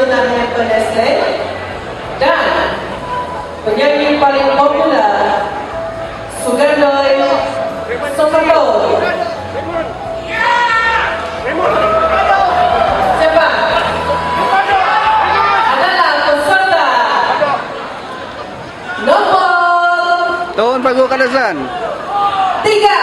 dan hamper Nestle. Dan penyanyi paling populer Sugandoi Sokato. Siapa? Adalah peserta nomor Tahun Pagu Kalasan 3.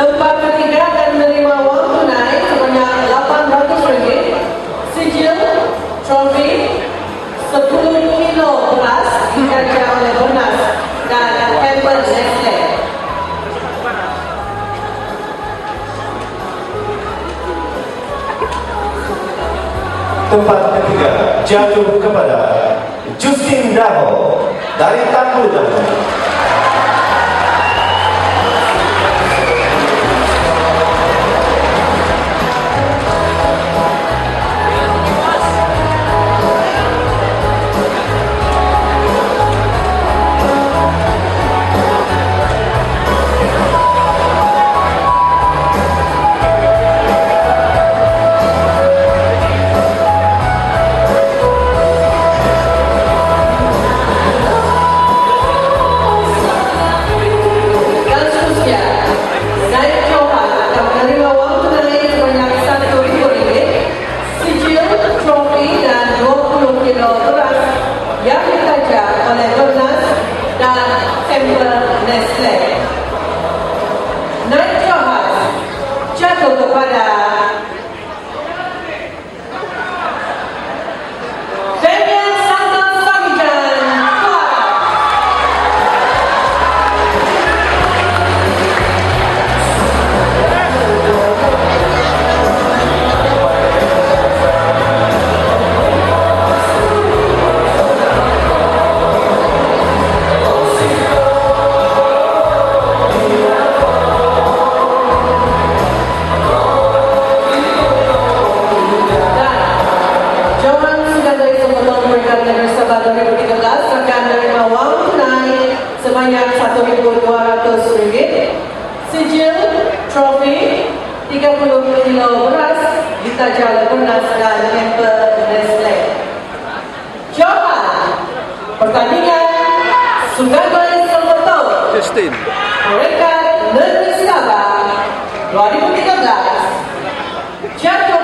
Tempat ketiga akan menerima wang tunai sebanyak RM800, sijil, trofi, 10 kilo beras dikajar oleh Bernas dan hamper Nestle. Tempat ketiga jatuh kepada Justin Daho dari Tambunan. Yang ditajar oleh Bernas dan hamper Nestle. Naik Johas jatuh kepada Damian Santos Samijan. Akan menerima wang tunai sebanyak RM1,200, sijil, trofi, 30 kilo beras ditajar oleh Bernas dan hamper Nestle. Jawapan pertandingan Sugandoi Sokato Justin Peringkat Negeri Sabah 2013 jatuh